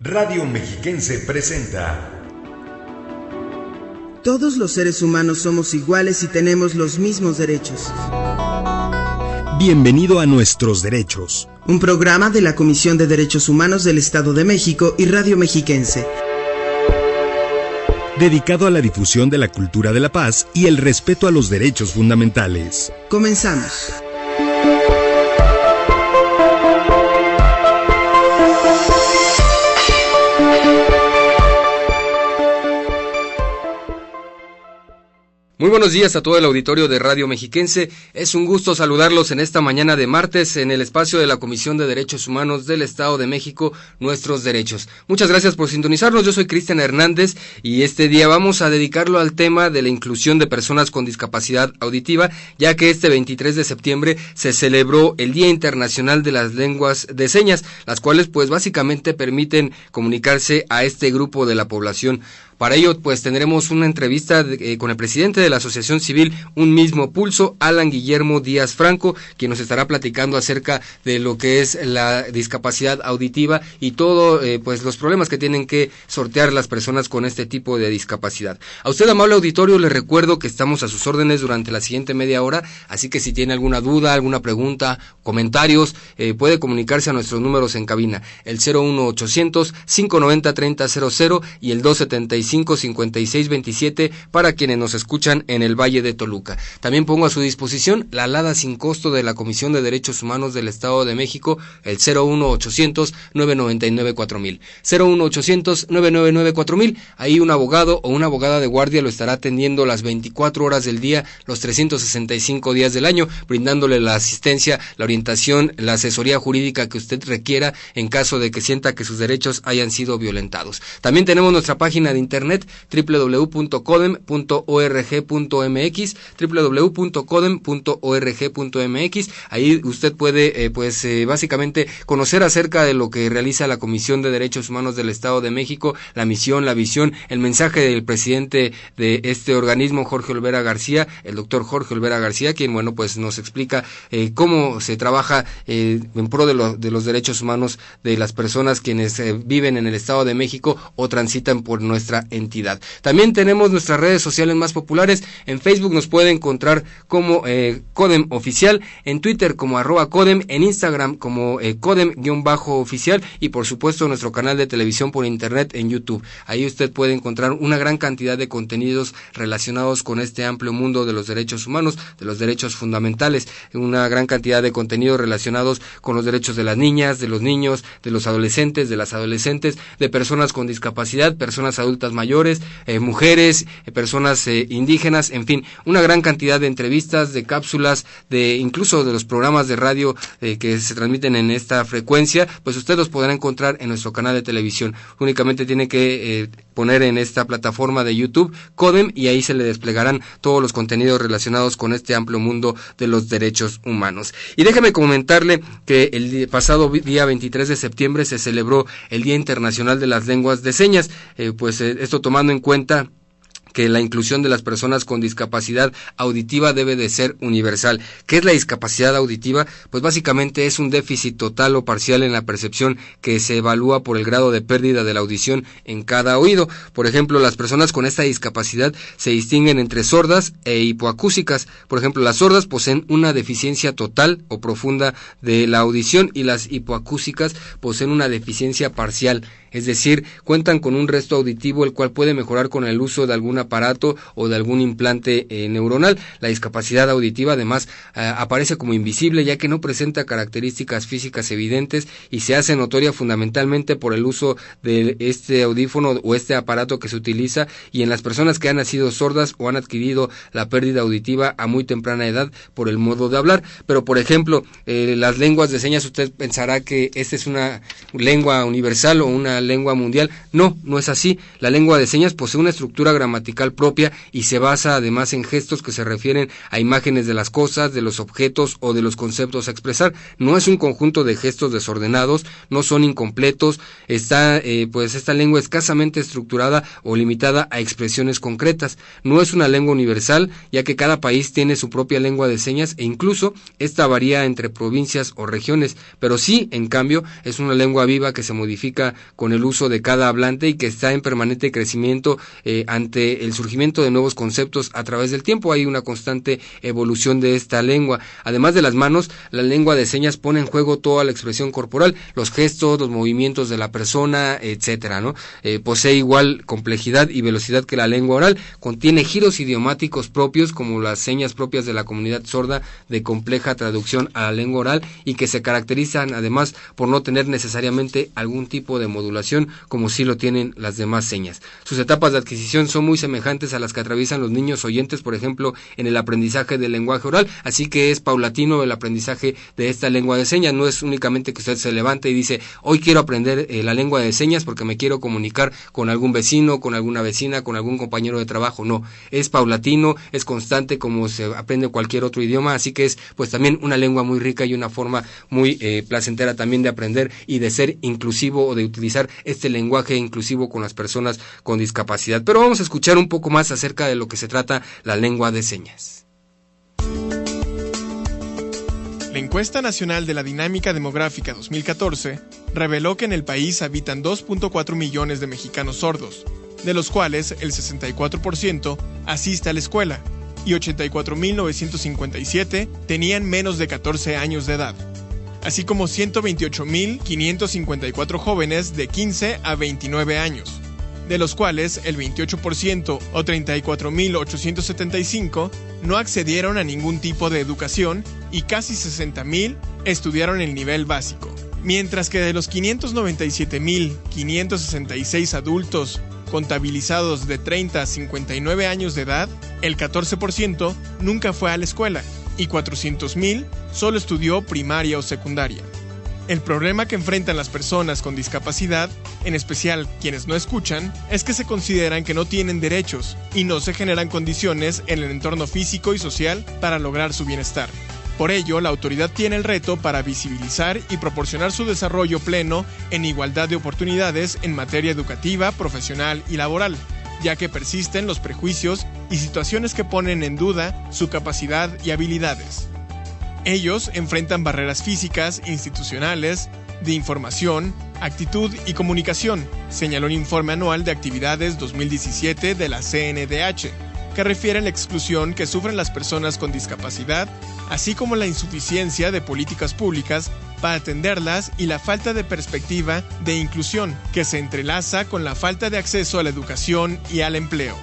Radio Mexiquense presenta. Todos los seres humanos somos iguales y tenemos los mismos derechos. Bienvenido a Nuestros Derechos, un programa de la Comisión de Derechos Humanos del Estado de México y Radio Mexiquense, dedicado a la difusión de la cultura de la paz y el respeto a los derechos fundamentales. Comenzamos. Muy buenos días a todo el auditorio de Radio Mexiquense. Es un gusto saludarlos en esta mañana de martes en el espacio de la Comisión de Derechos Humanos del Estado de México, Nuestros Derechos. Muchas gracias por sintonizarnos. Yo soy Cristian Hernández y este día vamos a dedicarlo al tema de la inclusión de personas con discapacidad auditiva, ya que este 23 de septiembre se celebró el Día Internacional de las Lenguas de Señas, las cuales pues básicamente permiten comunicarse a este grupo de la población. Para ello, pues tendremos una entrevista con el presidente de la Asociación Civil Un Mismo Pulso, Alan Guillermo Díaz Franco, quien nos estará platicando acerca de lo que es la discapacidad auditiva y todo, pues los problemas que tienen que sortear las personas con este tipo de discapacidad. A usted, amable auditorio, le recuerdo que estamos a sus órdenes durante la siguiente media hora, así que si tiene alguna duda, alguna pregunta, comentarios, puede comunicarse a nuestros números en cabina, el 01800 590 3000 y el 275 5627 para quienes nos escuchan en el Valle de Toluca. También pongo a su disposición la alada sin costo de la Comisión de Derechos Humanos del Estado de México, el 01800 999 4000. 01800 999 4000. Ahí un abogado o una abogada de guardia lo estará atendiendo las 24 horas del día, los 365 días del año, brindándole la asistencia, la orientación, la asesoría jurídica que usted requiera en caso de que sienta que sus derechos hayan sido violentados. También tenemos nuestra página de internet www.codem.org.mx, www.codem.org.mx. Ahí usted puede básicamente conocer acerca de lo que realiza la Comisión de Derechos Humanos del Estado de México, la misión, la visión, el mensaje del presidente de este organismo, Jorge Olvera García, el doctor Jorge Olvera García, quien pues nos explica cómo se trabaja en pro de los derechos humanos de las personas quienes viven en el Estado de México o transitan por nuestra entidad. También tenemos nuestras redes sociales más populares. En Facebook nos puede encontrar como Codem Oficial, en Twitter como @Codem, en Instagram como Codem_oficial y por supuesto nuestro canal de televisión por internet en YouTube. Ahí usted puede encontrar una gran cantidad de contenidos relacionados con este amplio mundo de los derechos humanos, de los derechos fundamentales, una gran cantidad de contenidos relacionados con los derechos de las niñas, de los niños, de los adolescentes, de las adolescentes, de personas con discapacidad, personas adultas mayores, mujeres, personas indígenas, en fin, una gran cantidad de entrevistas, de cápsulas, de incluso de los programas de radio que se transmiten en esta frecuencia, pues usted los podrá encontrar en nuestro canal de televisión. Únicamente tiene que poner en esta plataforma de YouTube Codem y ahí se le desplegarán todos los contenidos relacionados con este amplio mundo de los derechos humanos. Y déjeme comentarle que el pasado día 23 de septiembre se celebró el Día Internacional de las Lenguas de Señas, esto tomando en cuenta que la inclusión de las personas con discapacidad auditiva debe de ser universal. ¿Qué es la discapacidad auditiva? Pues básicamente es un déficit total o parcial en la percepción que se evalúa por el grado de pérdida de la audición en cada oído. Por ejemplo, las personas con esta discapacidad se distinguen entre sordas e hipoacúsicas. Por ejemplo, las sordas poseen una deficiencia total o profunda de la audición y las hipoacúsicas poseen una deficiencia parcial. Es decir, cuentan con un resto auditivo el cual puede mejorar con el uso de algún aparato o de algún implante neuronal. La discapacidad auditiva además aparece como invisible ya que no presenta características físicas evidentes y se hace notoria fundamentalmente por el uso de este audífono o este aparato que se utiliza y en las personas que han nacido sordas o han adquirido la pérdida auditiva a muy temprana edad por el modo de hablar. Pero por ejemplo, las lenguas de señas, usted pensará que esta es una lengua universal o una lengua mundial. No es así. La lengua de señas posee una estructura gramatical propia y se basa además en gestos que se refieren a imágenes de las cosas, de los objetos o de los conceptos a expresar. No es un conjunto de gestos desordenados, no son incompletos. Esta lengua escasamente estructurada o limitada a expresiones concretas. No es una lengua universal, ya que cada país tiene su propia lengua de señas e incluso esta varía entre provincias o regiones, pero sí, en cambio, es una lengua viva que se modifica con con el uso de cada hablante y que está en permanente crecimiento ante el surgimiento de nuevos conceptos a través del tiempo. Hay una constante evolución de esta lengua. Además de las manos, la lengua de señas pone en juego toda la expresión corporal, los gestos, los movimientos de la persona, etcétera, ¿no? Posee igual complejidad y velocidad que la lengua oral, contiene giros idiomáticos propios como las señas propias de la comunidad sorda de compleja traducción a la lengua oral y que se caracterizan además por no tener necesariamente algún tipo de modulación como sí lo tienen las demás señas. Sus etapas de adquisición son muy semejantes a las que atraviesan los niños oyentes, por ejemplo, en el aprendizaje del lenguaje oral, así que es paulatino el aprendizaje de esta lengua de señas. No es únicamente que usted se levante y dice, hoy quiero aprender la lengua de señas porque me quiero comunicar con algún vecino, con alguna vecina, con algún compañero de trabajo. No, es paulatino, es constante como se aprende cualquier otro idioma, así que es pues también una lengua muy rica y una forma muy placentera también de aprender y de ser inclusivo o de utilizar este lenguaje inclusivo con las personas con discapacidad. Pero vamos a escuchar un poco más acerca de lo que se trata la lengua de señas. La encuesta nacional de la dinámica demográfica 2014 reveló que en el país habitan 2.4 millones de mexicanos sordos, de los cuales el 64% asiste a la escuela y 84.957 tenían menos de 14 años de edad, así como 128.554 jóvenes de 15 a 29 años, de los cuales el 28% o 34.875 no accedieron a ningún tipo de educación y casi 60.000 estudiaron el nivel básico, mientras que de los 597.566 adultos contabilizados de 30 a 59 años de edad, el 14% nunca fue a la escuela y 400.000 solo estudió primaria o secundaria. El problema que enfrentan las personas con discapacidad, en especial quienes no escuchan, es que se consideran que no tienen derechos y no se generan condiciones en el entorno físico y social para lograr su bienestar. Por ello, la autoridad tiene el reto para visibilizar y proporcionar su desarrollo pleno en igualdad de oportunidades en materia educativa, profesional y laboral, ya que persisten los prejuicios y situaciones que ponen en duda su capacidad y habilidades. Ellos enfrentan barreras físicas, institucionales, de información, actitud y comunicación, señaló un informe anual de actividades 2017 de la CNDH, que refiere a la exclusión que sufren las personas con discapacidad, así como la insuficiencia de políticas públicas para atenderlas y la falta de perspectiva de inclusión, que se entrelaza con la falta de acceso a la educación y al empleo.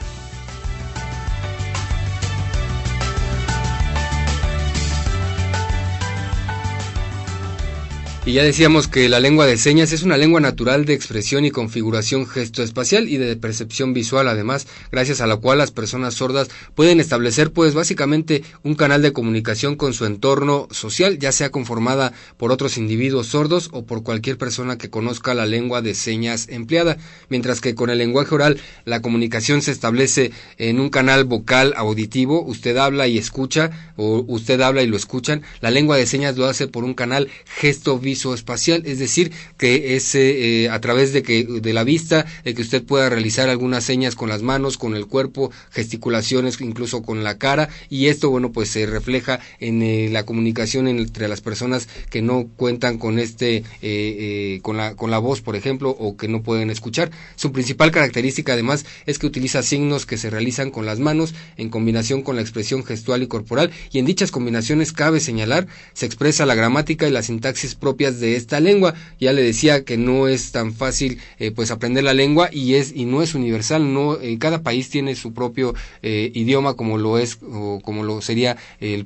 Y ya decíamos que la lengua de señas es una lengua natural de expresión y configuración gestoespacial y de percepción visual, además, gracias a la cual las personas sordas pueden establecer, pues, básicamente un canal de comunicación con su entorno social, ya sea conformada por otros individuos sordos o por cualquier persona que conozca la lengua de señas empleada, mientras que con el lenguaje oral la comunicación se establece en un canal vocal auditivo, usted habla y escucha, o usted habla y lo escuchan. La lengua de señas lo hace por un canal gesto-visual espacial, es decir, que es a través de la vista, de que usted pueda realizar algunas señas con las manos, con el cuerpo, gesticulaciones incluso con la cara, y esto, bueno, pues se refleja en la comunicación entre las personas que no cuentan con con la voz, por ejemplo, o que no pueden escuchar. Su principal característica, además, es que utiliza signos que se realizan con las manos en combinación con la expresión gestual y corporal, y en dichas combinaciones cabe señalar se expresa la gramática y la sintaxis propias de esta lengua. Ya le decía que no es tan fácil pues aprender la lengua y no es universal, no cada país tiene su propio idioma, como lo es o como lo sería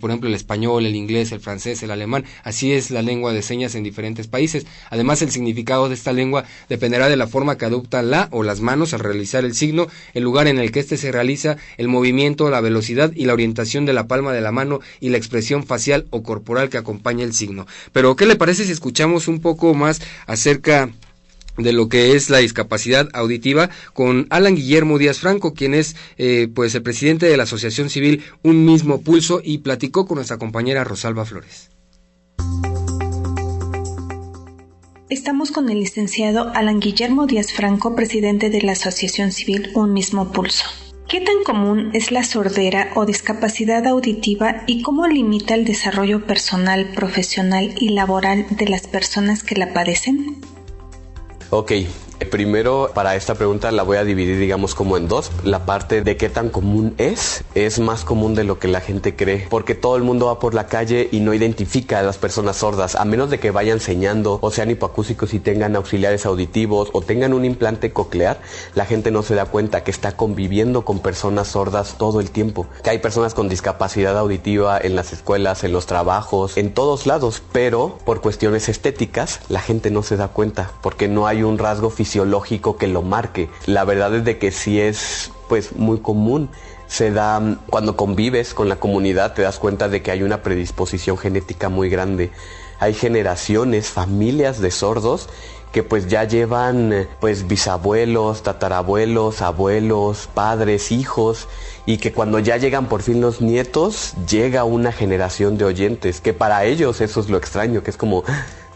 por ejemplo el español, el inglés, el francés, el alemán. Así es la lengua de señas en diferentes países. Además, el significado de esta lengua dependerá de la forma que adopta la o las manos al realizar el signo, el lugar en el que éste se realiza, el movimiento, la velocidad y la orientación de la palma de la mano y la expresión facial o corporal que acompaña el signo. Pero ¿qué le parece si escuchamos un poco más acerca de lo que es la discapacidad auditiva con Alan Guillermo Díaz Franco, quien es pues el presidente de la Asociación Civil Un Mismo Pulso, y platicó con nuestra compañera Rosalba Flores? Estamos con el licenciado Alan Guillermo Díaz Franco, presidente de la Asociación Civil Un Mismo Pulso. ¿Qué tan común es la sordera o discapacidad auditiva y cómo limita el desarrollo personal, profesional y laboral de las personas que la padecen? Ok, Primero, para esta pregunta la voy a dividir, digamos, como en dos. La parte de qué tan común es más común de lo que la gente cree, porque todo el mundo va por la calle y no identifica a las personas sordas, a menos de que vayan enseñando o sean hipoacúsicos y tengan auxiliares auditivos o tengan un implante coclear. La gente no se da cuenta que está conviviendo con personas sordas todo el tiempo, que hay personas con discapacidad auditiva en las escuelas, en los trabajos, en todos lados, pero por cuestiones estéticas la gente no se da cuenta porque no hay un rasgo fisiológico que lo marque. La verdad es de que sí es pues muy común. Se da cuando convives con la comunidad, te das cuenta de que hay una predisposición genética muy grande. Hay generaciones, familias de sordos que pues ya llevan pues bisabuelos, tatarabuelos, abuelos, padres, hijos, y que cuando ya llegan por fin los nietos, llega una generación de oyentes, que para ellos eso es lo extraño, que es como,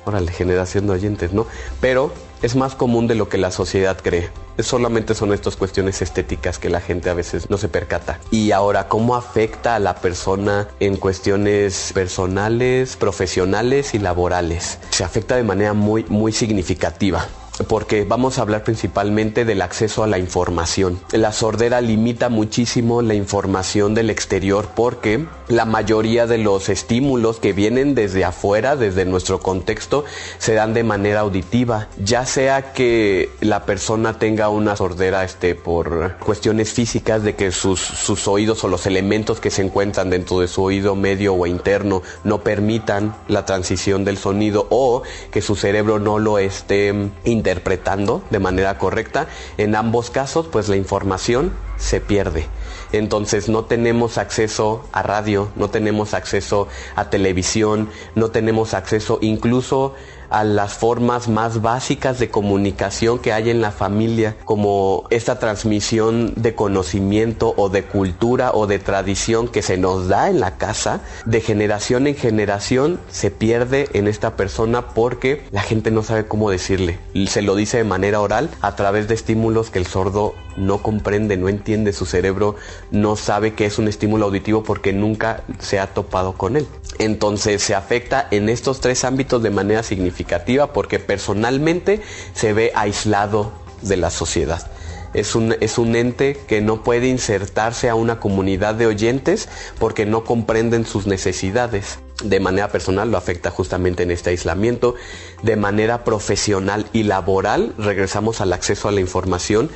órale, generación de oyentes, ¿no? Pero es más común de lo que la sociedad cree. Solamente son estas cuestiones estéticas que la gente a veces no se percata. Y ahora, ¿cómo afecta a la persona en cuestiones personales, profesionales y laborales? Se afecta de manera muy significativa, porque vamos a hablar principalmente del acceso a la información. La sordera limita muchísimo la información del exterior porque la mayoría de los estímulos que vienen desde afuera, desde nuestro contexto, se dan de manera auditiva. Ya sea que la persona tenga una sordera por cuestiones físicas de que sus oídos o los elementos que se encuentran dentro de su oído medio o interno no permitan la transición del sonido, o que su cerebro no lo esté interpretando de manera correcta. En ambos casos, pues la información se pierde. Entonces no tenemos acceso a radio, no tenemos acceso a televisión, no tenemos acceso incluso a las formas más básicas de comunicación que hay en la familia, como esta transmisión de conocimiento o de cultura o de tradición que se nos da en la casa, de generación en generación se pierde en esta persona porque la gente no sabe cómo decirle. Se lo dice de manera oral a través de estímulos que el sordo no comprende, no entiende. Su cerebro no sabe que es un estímulo auditivo porque nunca se ha topado con él. Entonces se afecta en estos tres ámbitos de manera significativa porque personalmente se ve aislado de la sociedad. Es un ente que no puede insertarse a una comunidad de oyentes porque no comprenden sus necesidades. De manera personal lo afecta justamente en este aislamiento. De manera profesional y laboral, regresamos al acceso a la información.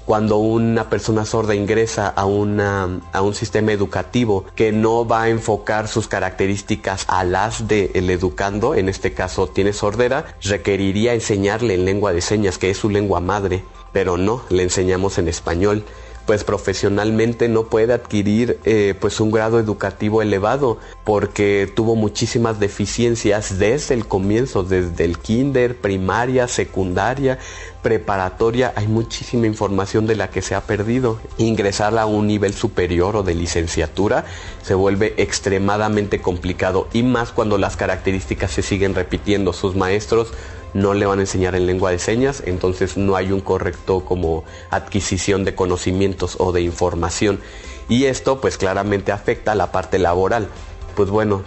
Cuando una persona sorda ingresa a un sistema educativo que no va a enfocar sus características a las del educando, en este caso tiene sordera, requeriría enseñarle en lengua de señas, que es su lengua madre, pero no, le enseñamos en español. Pues profesionalmente no puede adquirir pues un grado educativo elevado porque tuvo muchísimas deficiencias desde el comienzo, desde el kinder, primaria, secundaria, preparatoria. Hay muchísima información de la que se ha perdido. Ingresar a un nivel superior o de licenciatura se vuelve extremadamente complicado, y más cuando las características se siguen repitiendo. Sus maestros no le van a enseñar en lengua de señas, entonces no hay un correcto como adquisición de conocimientos o de información, y esto pues claramente afecta a la parte laboral. Pues bueno,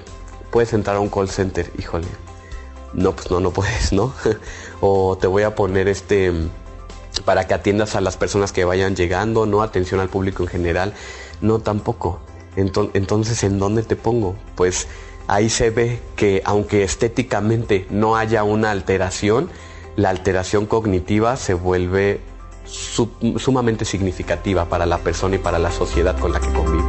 puedes entrar a un call center, híjole, no, pues no puedes, ¿no? O te voy a poner para que atiendas a las personas que vayan llegando, no, atención al público en general, no, tampoco. Entonces, ¿en dónde te pongo? Pues ahí se ve que aunque estéticamente no haya una alteración, la alteración cognitiva se vuelve sumamente significativa para la persona y para la sociedad con la que convive.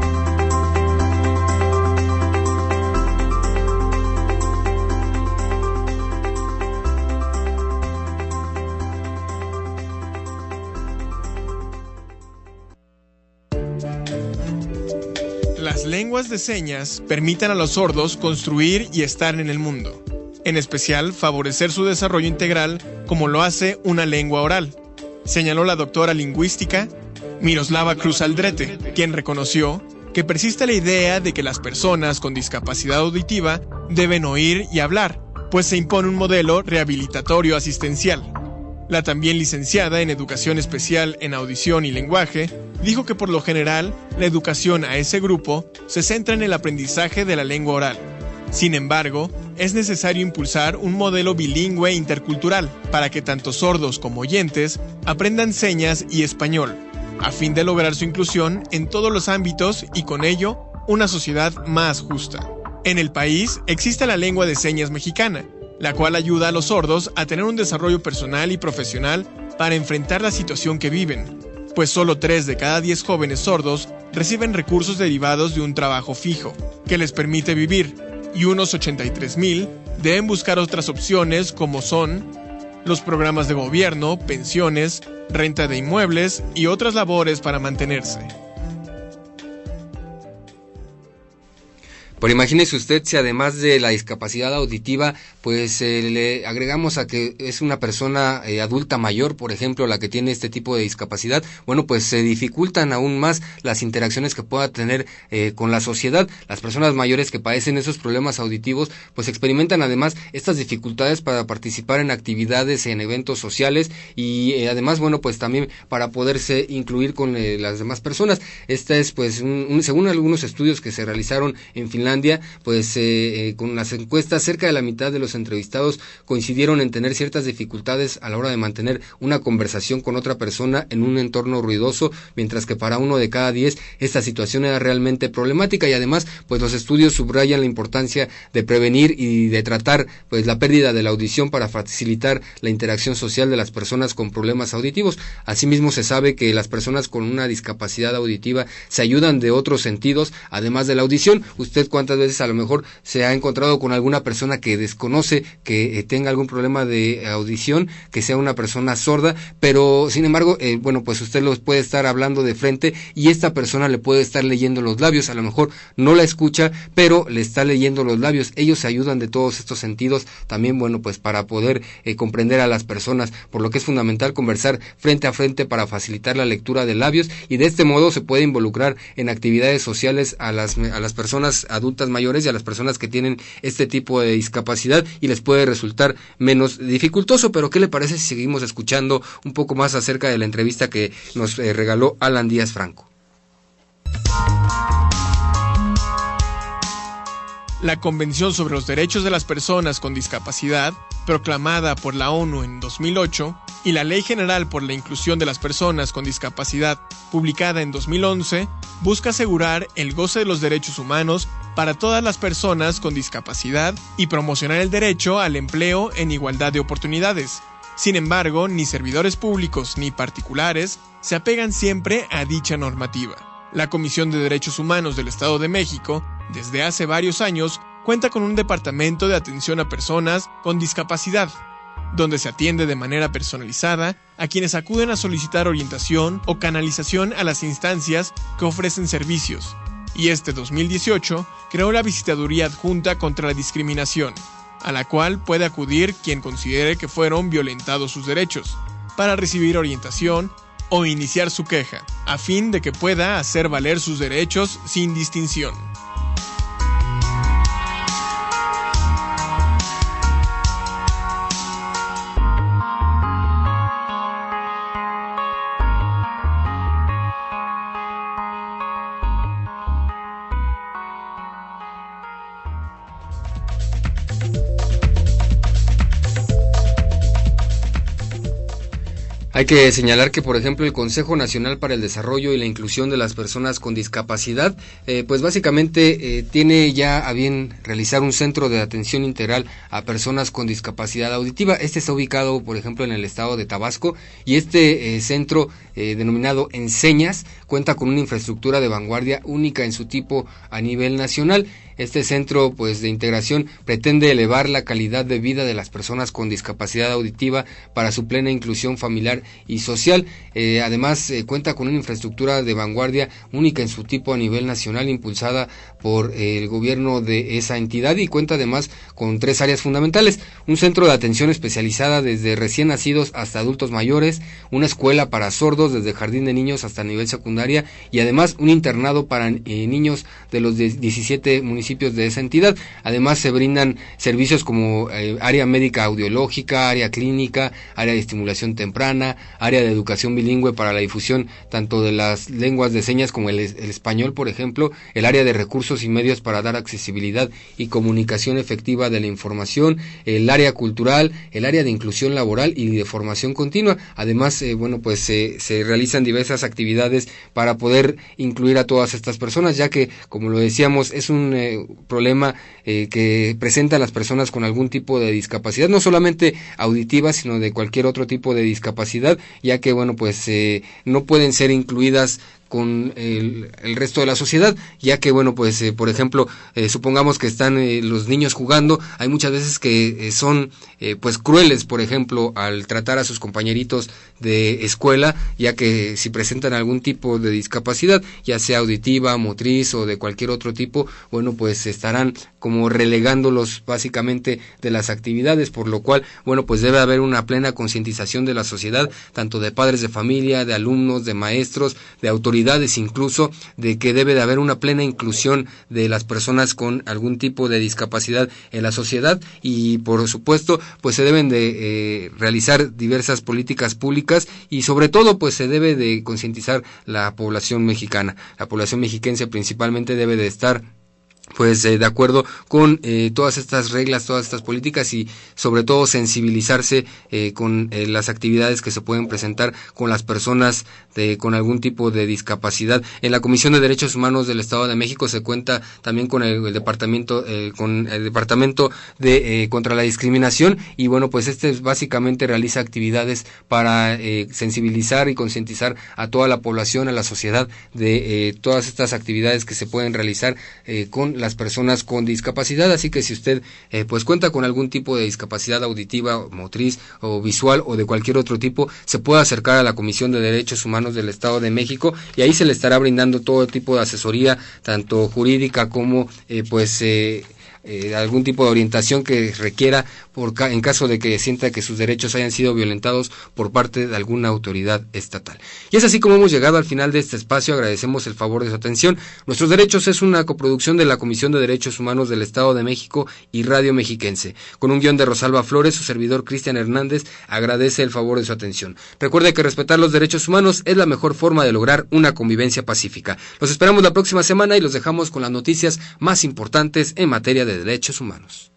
Las lenguas de señas permiten a los sordos construir y estar en el mundo, en especial favorecer su desarrollo integral como lo hace una lengua oral, señaló la doctora lingüística Miroslava Cruz Aldrete, quien reconoció que persiste la idea de que las personas con discapacidad auditiva deben oír y hablar, pues se impone un modelo rehabilitatorio asistencial. La también licenciada en Educación Especial en Audición y Lenguaje dijo que por lo general la educación a ese grupo se centra en el aprendizaje de la lengua oral. Sin embargo, es necesario impulsar un modelo bilingüe intercultural para que tanto sordos como oyentes aprendan señas y español, a fin de lograr su inclusión en todos los ámbitos y con ello una sociedad más justa. En el país existe la lengua de señas mexicana, la cual ayuda a los sordos a tener un desarrollo personal y profesional para enfrentar la situación que viven, pues solo 3 de cada 10 jóvenes sordos reciben recursos derivados de un trabajo fijo, que les permite vivir, y unos 83,000 deben buscar otras opciones como son los programas de gobierno, pensiones, renta de inmuebles y otras labores para mantenerse. Pero imagínese usted si además de la discapacidad auditiva, pues le agregamos a que es una persona adulta mayor, por ejemplo, la que tiene este tipo de discapacidad, bueno, pues se dificultan aún más las interacciones que pueda tener con la sociedad. Las personas mayores que padecen esos problemas auditivos, pues experimentan además estas dificultades para participar en actividades, en eventos sociales y además, bueno, pues también para poderse incluir con las demás personas. Esta es, pues, según algunos estudios que se realizaron en Finlandia, pues con las encuestas, cerca de la mitad de los entrevistados coincidieron en tener ciertas dificultades a la hora de mantener una conversación con otra persona en un entorno ruidoso, mientras que para 1 de cada 10 esta situación era realmente problemática. Y además, pues los estudios subrayan la importancia de prevenir y de tratar pues la pérdida de la audición para facilitar la interacción social de las personas con problemas auditivos. Asimismo, se sabe que las personas con una discapacidad auditiva se ayudan de otros sentidos, además de la audición. Usted cuántas veces a lo mejor se ha encontrado con alguna persona que desconoce que tenga algún problema de audición, que sea una persona sorda, pero sin embargo, bueno, pues usted los puede estar hablando de frente y esta persona le puede estar leyendo los labios. A lo mejor no la escucha, pero le está leyendo los labios. Ellos se ayudan de todos estos sentidos también, bueno, pues para poder comprender a las personas, por lo que es fundamental conversar frente a frente para facilitar la lectura de labios, y de este modo se puede involucrar en actividades sociales a las personas adultas mayores y a las personas que tienen este tipo de discapacidad, y les puede resultar menos dificultoso. Pero ¿qué le parece si seguimos escuchando un poco más acerca de la entrevista que nos regaló Alan Díaz Franco? La Convención sobre los Derechos de las Personas con Discapacidad, proclamada por la ONU en 2008, y la Ley General por la Inclusión de las Personas con Discapacidad, publicada en 2011, busca asegurar el goce de los derechos humanos para todas las personas con discapacidad y promocionar el derecho al empleo en igualdad de oportunidades. Sin embargo, ni servidores públicos ni particulares se apegan siempre a dicha normativa. La Comisión de Derechos Humanos del Estado de México, desde hace varios años, cuenta con un departamento de atención a personas con discapacidad, donde se atiende de manera personalizada a quienes acuden a solicitar orientación o canalización a las instancias que ofrecen servicios. Y este 2018 creó la Visitaduría Adjunta contra la Discriminación, a la cual puede acudir quien considere que fueron violentados sus derechos, para recibir orientación o iniciar su queja, a fin de que pueda hacer valer sus derechos sin distinción. Hay que señalar que, por ejemplo, el Consejo Nacional para el Desarrollo y la Inclusión de las Personas con Discapacidad, pues básicamente tiene ya a bien realizar un centro de atención integral a personas con discapacidad auditiva. Este está ubicado, por ejemplo, en el estado de Tabasco, y este centro denominado Enseñas cuenta con una infraestructura de vanguardia única en su tipo a nivel nacional. Este centro pues de integración pretende elevar la calidad de vida de las personas con discapacidad auditiva para su plena inclusión familiar y social. Además cuenta con una infraestructura de vanguardia única en su tipo a nivel nacional, impulsada por el gobierno de esa entidad, y cuenta además con 3 áreas fundamentales: un centro de atención especializada desde recién nacidos hasta adultos mayores, una escuela para sordos desde jardín de niños hasta nivel secundaria, y además un internado para niños de los 17 municipios municipios de esa entidad. Además se brindan servicios como área médica audiológica, área clínica, área de estimulación temprana, área de educación bilingüe para la difusión tanto de las lenguas de señas como el español, por ejemplo, el área de recursos y medios para dar accesibilidad y comunicación efectiva de la información, el área cultural, el área de inclusión laboral y de formación continua. Además, se realizan diversas actividades para poder incluir a todas estas personas, ya que, como lo decíamos, es un problema que presentan las personas con algún tipo de discapacidad, no solamente auditiva, sino de cualquier otro tipo de discapacidad, ya que no pueden ser incluidas con el resto de la sociedad, ya que por ejemplo, supongamos que están los niños jugando, hay muchas veces que son crueles, por ejemplo, al tratar a sus compañeritos de escuela, ya que si presentan algún tipo de discapacidad, ya sea auditiva, motriz o de cualquier otro tipo, estarán como relegándolos básicamente de las actividades, por lo cual, debe haber una plena concientización de la sociedad, tanto de padres de familia, de alumnos, de maestros, de autoridades, incluso, de que debe de haber una plena inclusión de las personas con algún tipo de discapacidad en la sociedad, y por supuesto se deben de realizar diversas políticas públicas, y sobre todo se debe de concientizar la población mexicana. La población mexiquense principalmente debe de estar de acuerdo con todas estas reglas, todas estas políticas, y sobre todo sensibilizarse con las actividades que se pueden presentar con las personas con algún tipo de discapacidad. En la Comisión de Derechos Humanos del Estado de México se cuenta también con el departamento de contra la discriminación, y básicamente realiza actividades para sensibilizar y concientizar a toda la población, a la sociedad, de todas estas actividades que se pueden realizar con las personas con discapacidad. Así que si usted cuenta con algún tipo de discapacidad auditiva, motriz o visual o de cualquier otro tipo, se puede acercar a la Comisión de Derechos Humanos del Estado de México, y ahí se le estará brindando todo tipo de asesoría, tanto jurídica como algún tipo de orientación que requiera en caso de que sienta que sus derechos hayan sido violentados por parte de alguna autoridad estatal. Y es así como hemos llegado al final de este espacio. Agradecemos el favor de su atención. Nuestros Derechos es una coproducción de la Comisión de Derechos Humanos del Estado de México y Radio Mexiquense, con un guión de Rosalba Flores. Su servidor Cristian Hernández agradece el favor de su atención. Recuerde que respetar los derechos humanos es la mejor forma de lograr una convivencia pacífica. Los esperamos la próxima semana y los dejamos con las noticias más importantes en materia de derechos humanos.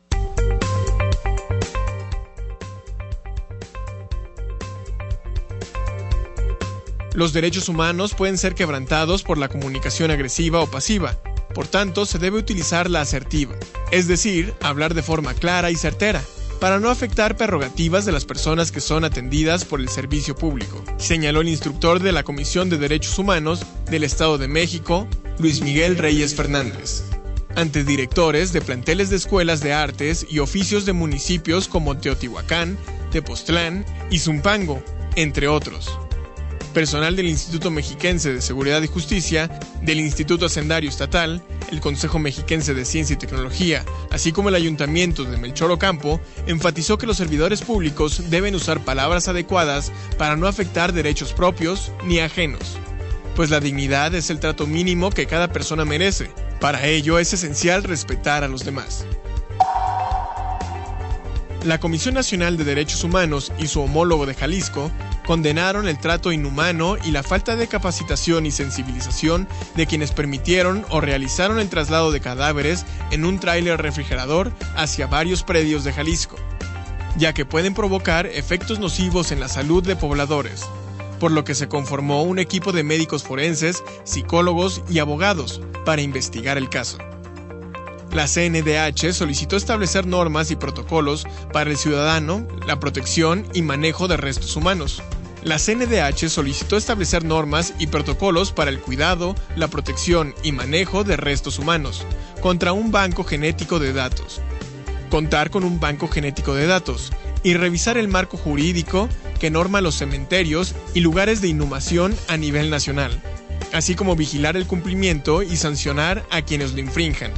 Los derechos humanos pueden ser quebrantados por la comunicación agresiva o pasiva. Por tanto, se debe utilizar la asertiva, es decir, hablar de forma clara y certera, para no afectar prerrogativas de las personas que son atendidas por el servicio público, señaló el instructor de la Comisión de Derechos Humanos del Estado de México, Luis Miguel Reyes Fernández, ante directores de planteles de escuelas de artes y oficios de municipios como Teotihuacán, Tepoztlán y Zumpango, entre otros. Personal del Instituto Mexiquense de Seguridad y Justicia, del Instituto Hacendario Estatal, el Consejo Mexiquense de Ciencia y Tecnología, así como el Ayuntamiento de Melchor Ocampo, enfatizó que los servidores públicos deben usar palabras adecuadas para no afectar derechos propios ni ajenos, pues la dignidad es el trato mínimo que cada persona merece. Para ello es esencial respetar a los demás. La Comisión Nacional de Derechos Humanos y su homólogo de Jalisco condenaron el trato inhumano y la falta de capacitación y sensibilización de quienes permitieron o realizaron el traslado de cadáveres en un tráiler refrigerador hacia varios predios de Jalisco, ya que pueden provocar efectos nocivos en la salud de pobladores, por lo que se conformó un equipo de médicos forenses, psicólogos y abogados para investigar el caso. La CNDH solicitó establecer normas y protocolos para el ciudadano, la protección y manejo de restos humanos. La CNDH solicitó establecer normas y protocolos para el cuidado, la protección y manejo de restos humanos, contra un banco genético de datos. Contar con un banco genético de datos y revisar el marco jurídico que norma los cementerios y lugares de inhumación a nivel nacional, así como vigilar el cumplimiento y sancionar a quienes lo infrinjan.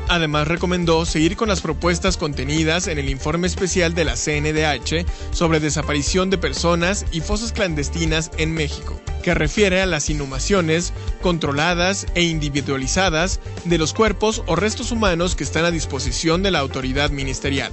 Además, recomendó seguir con las propuestas contenidas en el informe especial de la CNDH sobre desaparición de personas y fosas clandestinas en México. que refiere a las inhumaciones controladas e individualizadas de los cuerpos o restos humanos que están a disposición de la autoridad ministerial.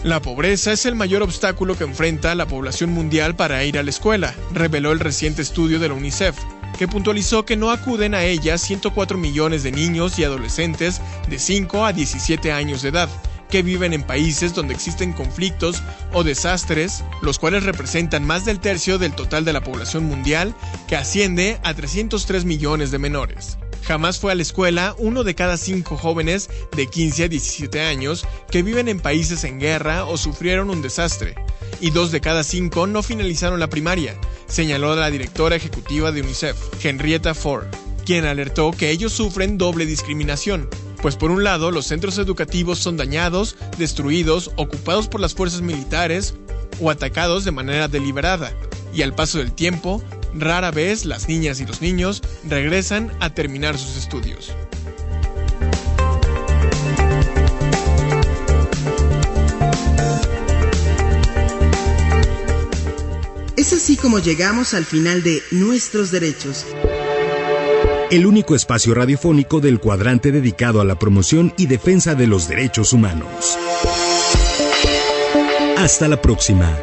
La pobreza es el mayor obstáculo que enfrenta la población mundial para ir a la escuela, reveló el reciente estudio de la UNICEF, que puntualizó que no acuden a ella 104 millones de niños y adolescentes de 5 a 17 años de edad, que viven en países donde existen conflictos o desastres, los cuales representan más del tercio del total de la población mundial, que asciende a 303 millones de menores. Jamás fue a la escuela 1 de cada 5 jóvenes de 15 a 17 años que viven en países en guerra o sufrieron un desastre, y 2 de cada 5 no finalizaron la primaria, señaló la directora ejecutiva de UNICEF, Henrietta Fore, quien alertó que ellos sufren doble discriminación, pues por un lado los centros educativos son dañados, destruidos, ocupados por las fuerzas militares o atacados de manera deliberada, y al paso del tiempo, rara vez las niñas y los niños regresan a terminar sus estudios. Es así como llegamos al final de Nuestros Derechos, el único espacio radiofónico del cuadrante dedicado a la promoción y defensa de los derechos humanos. Hasta la próxima.